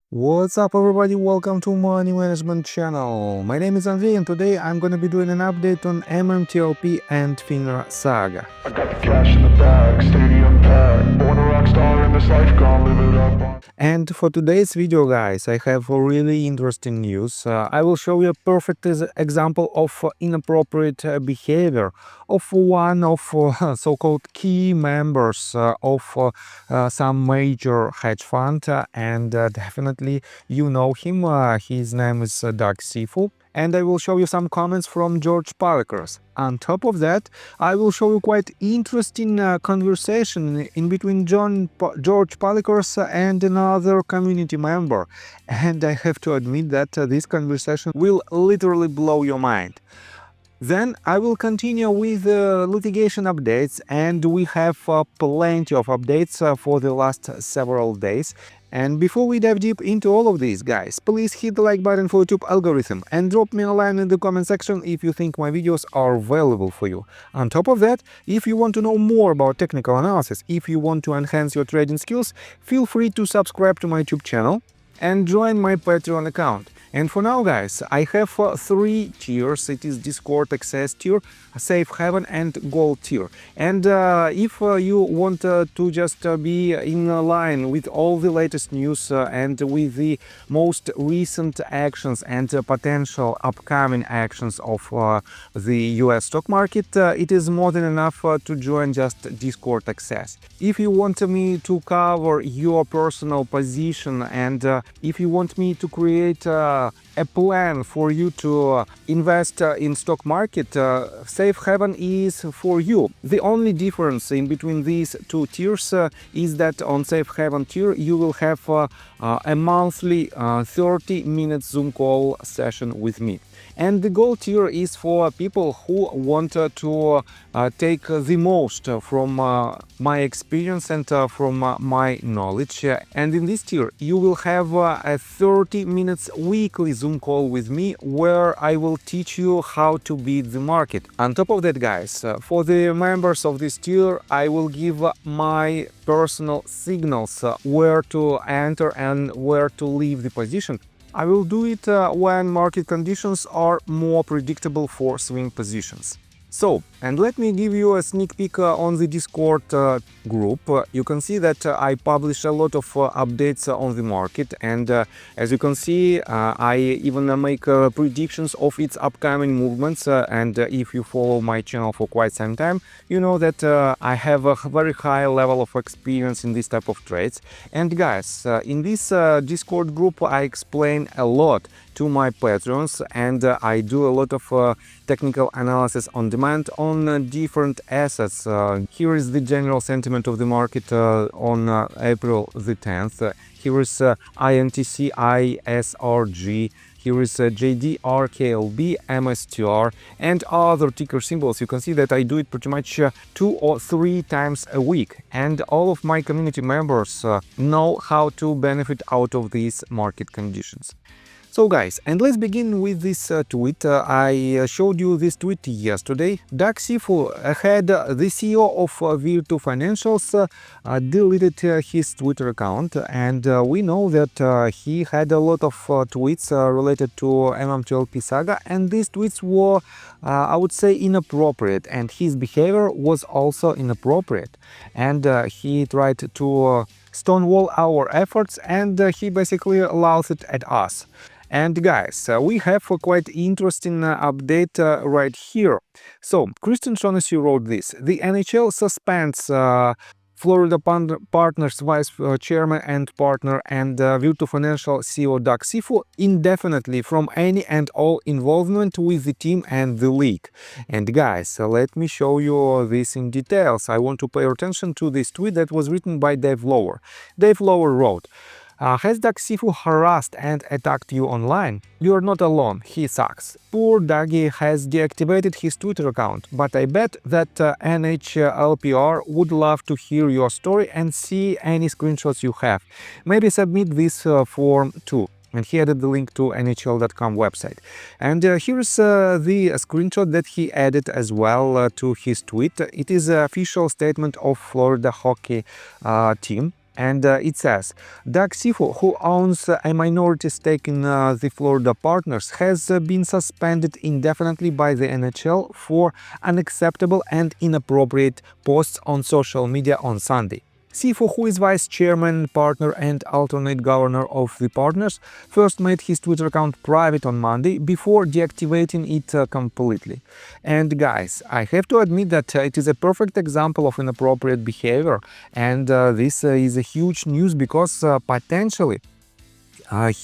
What's up everybody, welcome to Money Management channel. My name is Andrei and today I'm gonna be doing an update on MMTLP and FINRA saga. I got the cash in the bag, stadium packed. Born a rock star in this life, gonna live it up on. And for today's video guys, I have a really interesting news. I will show you a perfect example of inappropriate behavior of one of so-called key members of some major hedge fund and definitely you know him. His name is Doug Sifu. And I will show you some comments from George Palikaras. On top of that, I will show you quite interesting conversation in between George Palikaras and another community member. And I have to admit that this conversation will literally blow your mind. Then I will continue with litigation updates, and we have plenty of updates for the last several days. And before we dive deep into all of these, guys, please hit the like button for YouTube algorithm and drop me a line in the comment section if you think my videos are valuable for you. On top of that, if you want to know more about technical analysis, if you want to enhance your trading skills, feel free to subscribe to my YouTube channel and join my Patreon account. And for now guys, I have three tiers. It is Discord access tier, Safe Haven and Gold tier. And if you want to just be in line with all the latest news and with the most recent actions and potential upcoming actions of the US stock market, it is more than enough to join just Discord access. If you want me to cover your personal position and if you want me to create a plan for you to invest in stock market, Safe Haven is for you. The only difference in between these two tiers is that on Safe Haven tier you will have a monthly 30-minute Zoom call session with me. And the Gold tier is for people who want to take the most from my experience and from my knowledge. And in this tier, you will have a 30 minutes weekly Zoom call with me where I will teach you how to beat the market. On top of that, guys, for the members of this tier, I will give my personal signals where to enter and where to leave the position. I will do it when market conditions are more predictable for swing positions. So, and let me give you a sneak peek on the Discord group. You can see that I publish a lot of updates on the market, and as you can see, I even make predictions of its upcoming movements. And if you follow my channel for quite some time, you know that I have a very high level of experience in this type of trades. And guys, in this Discord group, I explain a lot to my patrons, and I do a lot of technical analysis on demand on different assets. Here is the general sentiment of the market on April the 10th. Here is INTC, ISRG. Here is JD, RKLB, MSTR, and other ticker symbols. You can see that I do it pretty much 2 or 3 times a week. And all of my community members know how to benefit out of these market conditions. So guys, and let's begin with this tweet. I showed you this tweet yesterday. Doug Sifu had the CEO of Virtu Financials deleted his Twitter account, and we know that he had a lot of tweets related to MMTLP saga, and these tweets were, I would say, inappropriate, and his behavior was also inappropriate, and he tried to stonewall our efforts, and he basically laughed at us. And guys, we have a quite interesting update right here. So, Christian Shaughnessy wrote this. The NHL suspends Florida Partners Vice Chairman and Partner and Virtu Financial CEO Doug Sifu indefinitely from any and all involvement with the team and the league. And guys, let me show you this in details. I want to pay attention to this tweet that was written by Dave Lower. Dave Lower wrote, has Doug Sifu harassed and attacked you online? You're not alone, he sucks. Poor Dougie has deactivated his Twitter account, but I bet that NHLPR would love to hear your story and see any screenshots you have. Maybe submit this form too. And he added the link to NHL.com website. And here's the screenshot that he added as well to his tweet. It is an official statement of Florida hockey team. And it says, Doug Sifo, who owns a minority stake in the Florida Partners, has been suspended indefinitely by the NHL for unacceptable and inappropriate posts on social media on Sunday. Sifo, who is vice chairman, partner, and alternate governor of the partners, first made his Twitter account private on Monday before deactivating it completely. And guys, I have to admit that it is a perfect example of inappropriate behavior, and this is a huge news because potentially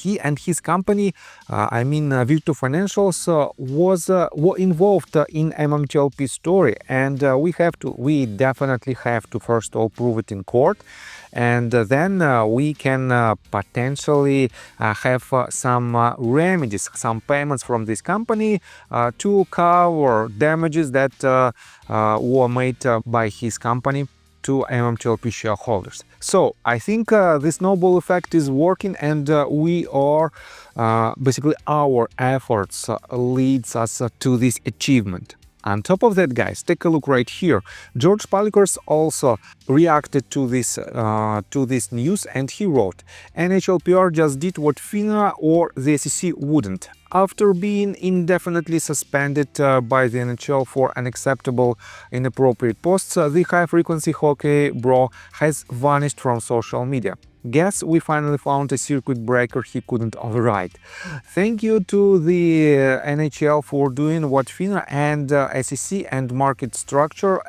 he and his company, Virtu Financials, were involved in MMTLP story, and we definitely have to first of all prove it in court, and then we can potentially have some remedies, some payments from this company to cover damages that were made by his company to MMTLP shareholders. So I think the snowball effect is working, and we are basically our efforts leads us to this achievement. On top of that, guys, take a look right here. George Palikaras also reacted to this news, and he wrote, "NHLPR just did what FINRA or the SEC wouldn't. After being indefinitely suspended by the NHL for unacceptable, inappropriate posts, the high-frequency hockey bro has vanished from social media. Guess we finally found a circuit breaker he couldn't override." Thank you to the NHL for doing what FINRA and SEC and market structure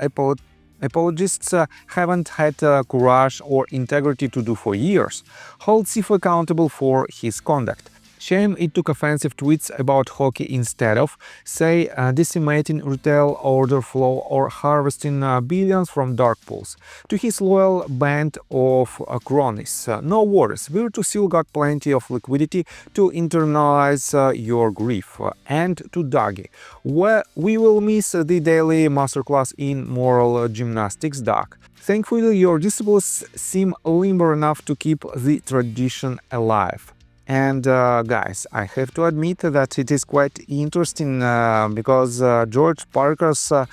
apologists haven't had courage or integrity to do for years. Hold Sifo accountable for his conduct. Shame it took offensive tweets about hockey instead of, say, decimating retail order flow or harvesting billions from dark pools. To his loyal band of cronies, no worries, Virtu still got plenty of liquidity to internalize your grief. And to Dougie, we will miss the daily masterclass in moral gymnastics, Doug. Thankfully, your disciples seem limber enough to keep the tradition alive. And guys, I have to admit that it is quite interesting because George Palikaras,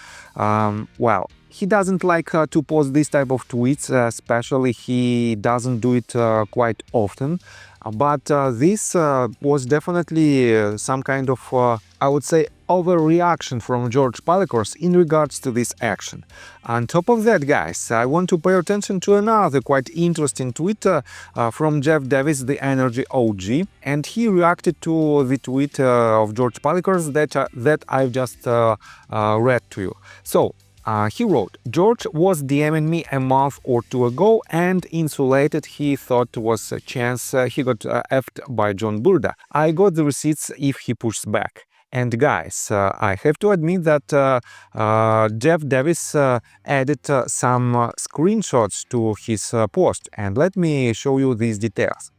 well, he doesn't like to post this type of tweets, especially he doesn't do it quite often. But this was definitely some kind of, I would say, overreaction from George Palikaras in regards to this action. On top of that, guys, I want to pay attention to another quite interesting tweet from Jeff Davis, the Energy OG, and he reacted to the tweet of George Palikaras that I've just read to you. So, he wrote, "George was DMing me a month or two ago and insulated he thought was a chance he got effed by John Brda. I got the receipts if he pushes back." And guys, I have to admit that Jeff Davis added some screenshots to his post, and let me show you these details.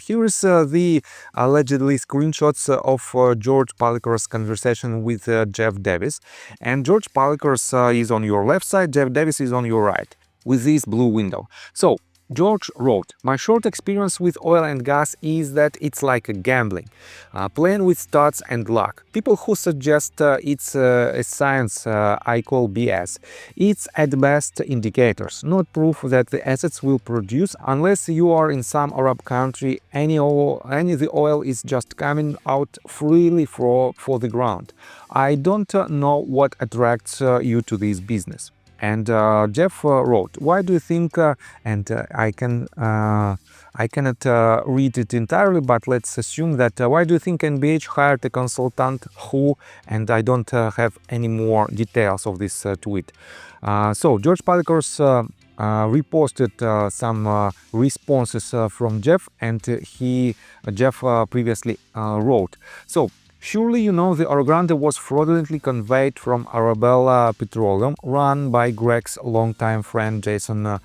Here is the allegedly screenshots of George Palikaras' conversation with Jeff Davis, and George Palikaras is on your left side, Jeff Davis is on your right, with this blue window. So, George wrote, "My short experience with oil and gas is that it's like a gambling, playing with stats and luck. People who suggest it's a science I call BS. It's at best indicators, not proof that the assets will produce unless you are in some Arab country. Any the oil is just coming out freely for the ground. I don't know what attracts you to this business." And Jeff wrote, "Why do you think?" And I cannot read it entirely, but let's assume that. Why do you think NBH hired a consultant who? And I don't have any more details of this tweet. So George Palikaras reposted some responses from Jeff, and Jeff previously wrote. So, "Surely you know the Orogrande was fraudulently conveyed from Arabella Petroleum, run by Greg's longtime friend Jason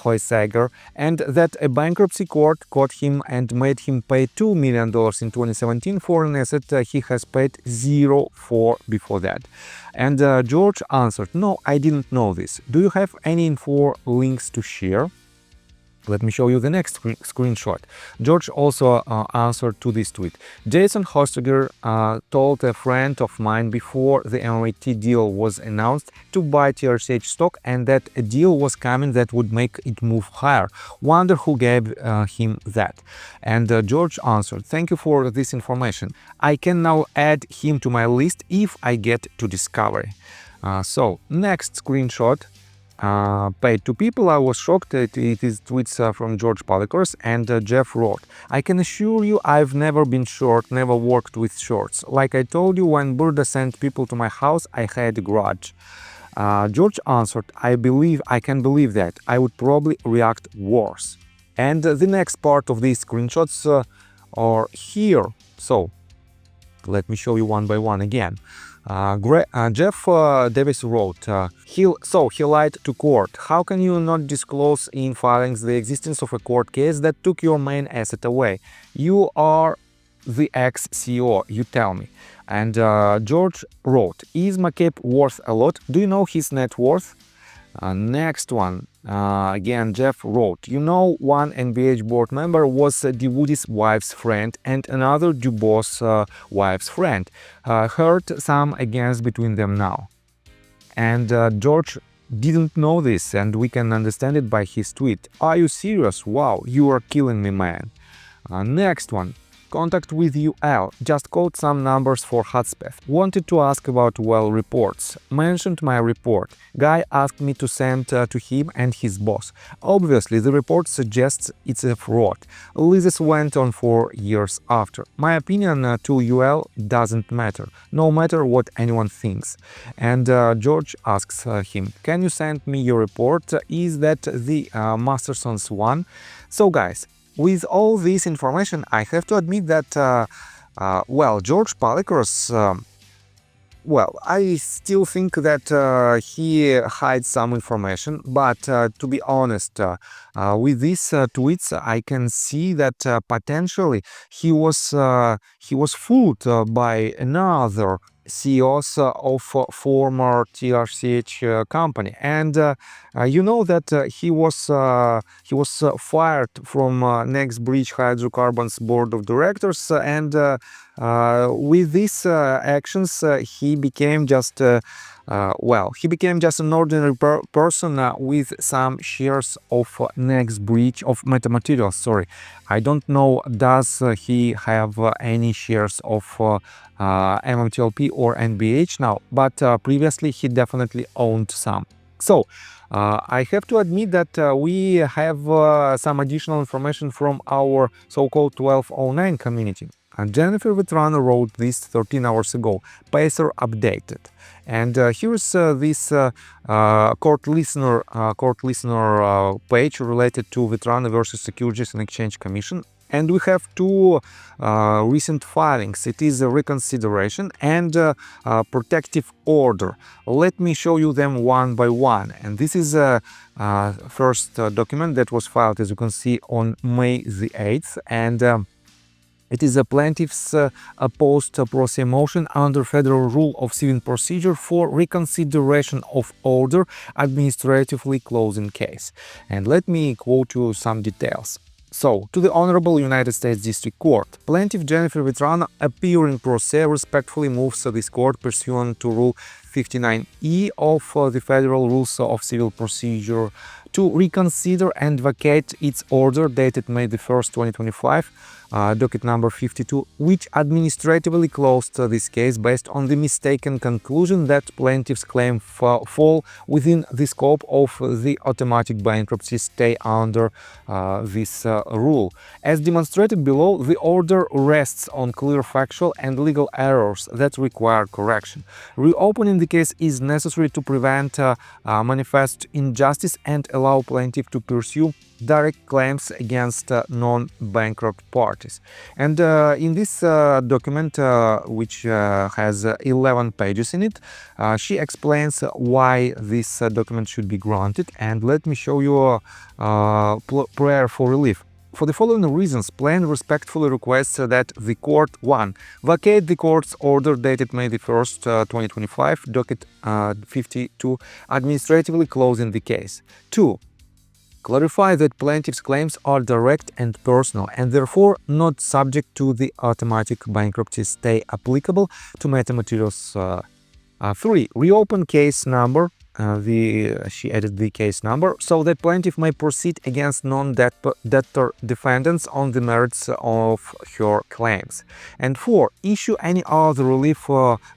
Hoysager, and that a bankruptcy court caught him and made him pay $2 million in 2017 for an asset he has paid zero for before that." And George answered, "No, I didn't know this. Do you have any info links to share?" Let me show you the next screenshot. George also answered to this tweet. Jason Hostiger told a friend of mine before the MMAT deal was announced to buy TRCH stock and that a deal was coming that would make it move higher. Wonder who gave him that. And George answered, thank you for this information. I can now add him to my list if I get to discovery. So next screenshot. Paid to people. I was shocked. It is tweets from George Palikaras, and Jeff wrote, I can assure you I've never been short, never worked with shorts. Like I told you, when Brda sent people to my house, I had a grudge. George answered, I can believe that. I would probably react worse. And the next part of these screenshots are here. So let me show you one by one again. Jeff Davis wrote, he lied to court. How can you not disclose in filings the existence of a court case that took your main asset away? You are the ex-CEO, you tell me. And George wrote, is McCabe worth a lot? Do you know his net worth? Next one, again Jeff wrote, you know, one NBH board member was DeWoody's wife's friend and another Dubois' wife's friend. Heard some against between them now. And George didn't know this, and we can understand it by his tweet. Are you serious? Wow, you are killing me, man. Next one. Contact with UL, just quote some numbers for Hudspeth. Wanted to ask about well reports. Mentioned my report. Guy asked me to send to him and his boss. Obviously, the report suggests it's a fraud. This went on for years after. My opinion to UL doesn't matter, no matter what anyone thinks. And George asks him, can you send me your report? Is that the Masterson's one? So guys, with all this information, I have to admit that, George Palikaras, I still think that he hides some information, but to be honest, with these tweets, I can see that potentially he was fooled by another CEOs of former TRCH company, and you know that he was fired from Next Bridge Hydrocarbons board of directors, and with these actions he became just an ordinary person with some shares of Next Bridge of Metamaterials. Sorry, I don't know, does he have any shares of MMTLP or NBH now, but previously he definitely owned some. So I have to admit that we have some additional information from our so-called 1209 community. And Jennifer Vetrano wrote this 13 hours ago, Pacer updated. And here's this court listener page related to Vetrano versus Securities and Exchange Commission. And we have two recent filings. It is a reconsideration and protective order. Let me show you them one by one. And this is a first document that was filed, as you can see, on May the 8th. And it is a plaintiff's opposed pro se motion under Federal Rule of Civil Procedure for reconsideration of order, administratively closing case. And let me quote you some details. So, to the Honorable United States District Court, Plaintiff Jennifer Vetrano, appearing pro se, respectfully moves this court pursuant to Rule 59E of the Federal Rules of Civil Procedure to reconsider and vacate its order dated May the 1st, 2025, docket number 52, which administratively closed this case based on the mistaken conclusion that plaintiffs' claim fall within the scope of the automatic bankruptcy stay under this rule. As demonstrated below, the order rests on clear factual and legal errors that require correction. Reopening the case is necessary to prevent manifest injustice and allow plaintiff to pursue direct claims against non-bankrupt parties. And in this document, which has 11 pages in it, she explains why this document should be granted. And let me show you a prayer for relief. For the following reasons, plaintiff respectfully requests that the court 1. Vacate the court's order dated May the 1st, 2025, docket 52, administratively closing the case. 2. clarify that plaintiff's claims are direct and personal and therefore not subject to the automatic bankruptcy stay applicable to metamaterials. 3. Reopen case number. She added the case number so that plaintiff may proceed against non-debtor defendants on the merits of her claims. And 4. Issue any other relief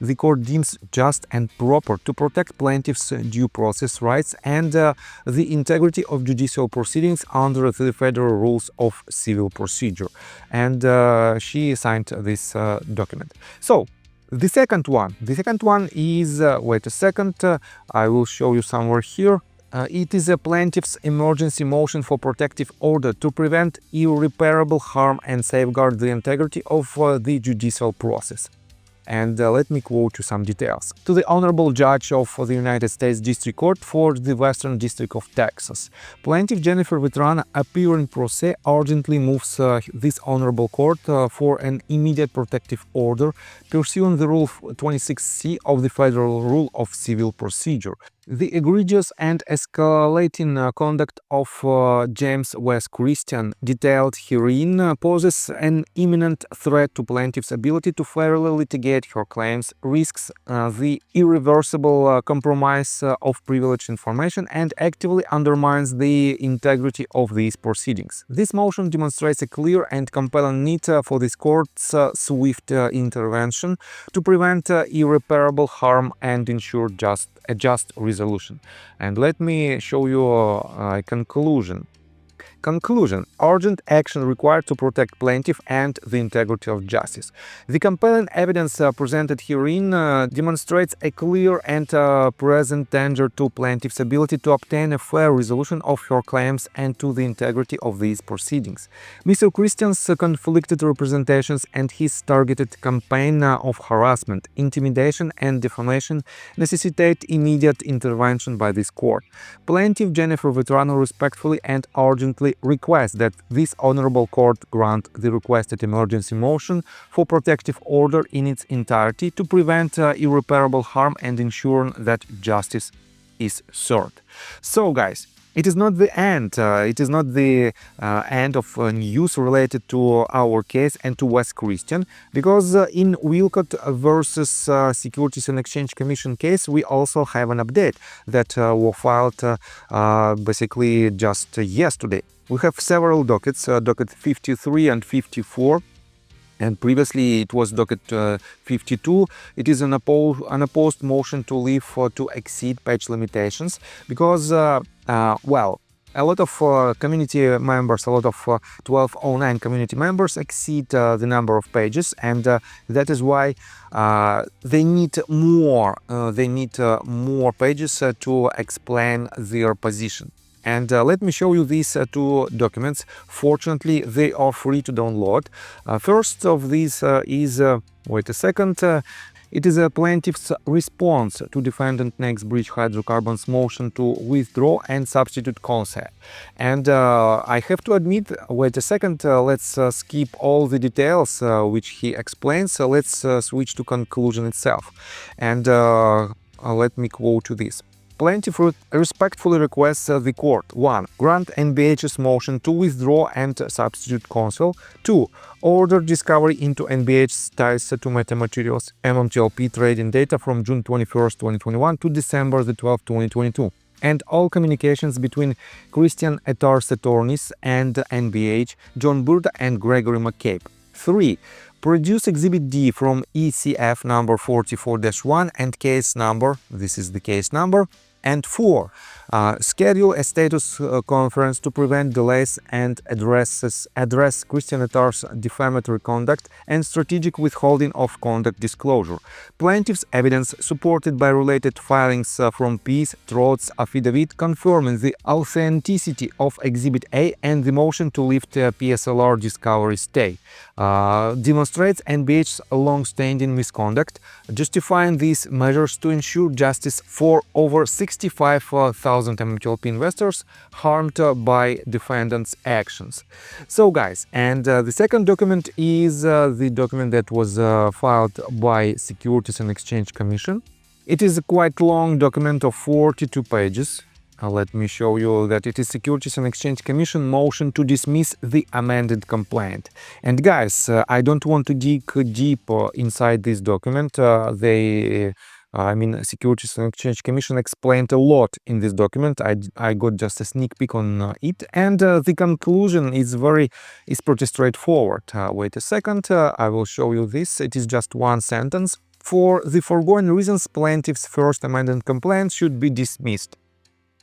the court deems just and proper to protect plaintiff's due process rights and the integrity of judicial proceedings under the federal rules of civil procedure. And she signed this document. So, the second one is, wait a second, I will show you somewhere here. It is a plaintiff's emergency motion for protective order to prevent irreparable harm and safeguard the integrity of the judicial process. And let me quote you some details. To the Honorable Judge of the United States District Court for the Western District of Texas, Plaintiff Jennifer Vetrana, appearing pro se, urgently moves this Honorable Court for an immediate protective order pursuant the Rule 26C of the Federal Rule of Civil Procedure. The egregious and escalating conduct of James West Christian, detailed herein, poses an imminent threat to plaintiff's ability to fairly litigate her claims, risks the irreversible compromise of privileged information, and actively undermines the integrity of these proceedings. This motion demonstrates a clear and compelling need for this court's swift intervention to prevent irreparable harm and ensure a just resolution. And let me show you a conclusion. Conclusion: urgent action required to protect plaintiff and the integrity of justice. The compelling evidence presented herein demonstrates a clear and present danger to plaintiff's ability to obtain a fair resolution of her claims and to the integrity of these proceedings. Mr. Christian's conflicted representations and his targeted campaign of harassment, intimidation, and defamation necessitate immediate intervention by this court. Plaintiff Jennifer Vetrano respectfully and urgently request that this honorable court grant the requested emergency motion for protective order in its entirety to prevent irreparable harm and ensure that justice is served. So guys, it is not the end. It is not the end of news related to our case and to West Christian, because in Wilcott versus Securities and Exchange Commission case, we also have an update that were filed basically just yesterday. We have several dockets, docket 53 and 54. And previously it was docket 52. It is an opposed motion to leave to exceed page limitations because, well, a lot of community members, a lot of 1209 community members exceed the number of pages, and that is why they need more. They need more pages to explain their position. And let me show you these two documents. Fortunately, they are free to download. First of these is, wait a second, it is a plaintiff's response to defendant Next Bridge Hydrocarbons motion to withdraw and substitute counsel. And I have to admit, wait a second, let's skip all the details which he explains. So let's switch to conclusion itself. And let me quote you this. Plaintiff respectfully requests the court: 1. Grant NBH's motion to withdraw and substitute counsel. 2. Order discovery into NBH's ties to metamaterials MMTLP trading data from June 21st, 2021 to December the 12th, 2022. And all communications between Christian Etar's attorneys and NBH, John Brda and Gregory McCabe. 3. Produce Exhibit D from ECF number 44-1 and case number, this is the case number. And 4. Schedule a status conference to prevent delays and address Christian Etar's defamatory conduct and strategic withholding of conduct disclosure. Plaintiff's evidence, supported by related filings from Peace Trout's affidavit confirming the authenticity of Exhibit A and the motion to lift PSLR discovery stay, demonstrates NBH's long-standing misconduct, justifying these measures to ensure justice for over 65,000 MMTLP investors harmed by defendants' actions. So guys, and the second document is the document that was filed by Securities and Exchange Commission. It is a quite long document of 42 pages. Let me show you that it is Securities and Exchange Commission motion to dismiss the amended complaint. And guys, I don't want to dig deep inside this document. Securities and Exchange Commission explained a lot in this document. I got just a sneak peek on it, and the conclusion is pretty straightforward. Wait a second, I will show you this. It is just one sentence. For the foregoing reasons, plaintiff's first amended complaint should be dismissed.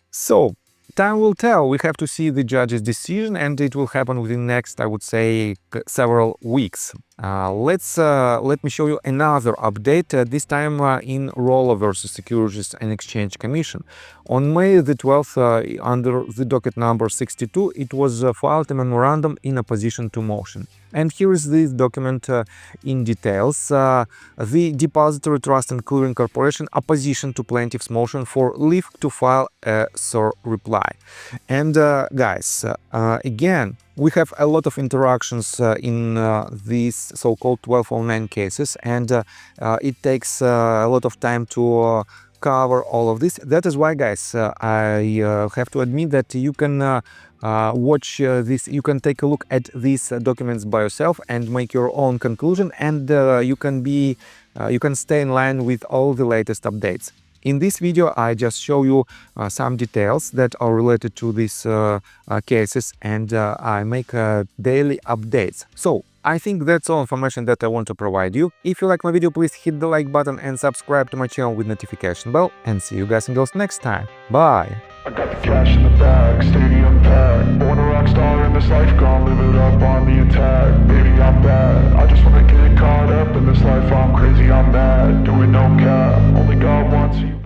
So, time will tell. We have to see the judge's decision, and it will happen within next, I would say, several weeks. Let me show you another update, this time in Roller versus Securities and Exchange Commission. On May the 12th, under the docket number 62, it was filed a memorandum in opposition to motion. And here is this document in details. The Depository Trust and Clearing Corporation opposition to plaintiff's motion for leave to file a SIR reply. And guys, again, we have a lot of interactions in these so-called 1209 cases, and it takes a lot of time to cover all of this. That is why, guys, I have to admit that you can watch this, you can take a look at these documents by yourself and make your own conclusion, and you can stay in line with all the latest updates. In this video, I just show you some details that are related to these cases, and I make daily updates. So, I think that's all information that I want to provide you. If you like my video, please hit the like button and subscribe to my channel with notification bell, and see you guys and girls next time. Bye! I got the cash in the bag, stadium packed. Born a rock star in this life, gonna live it up on the attack. Baby, I'm bad. I just wanna get caught up in this life. I'm crazy, I'm mad. Doing no cap. Only God wants you.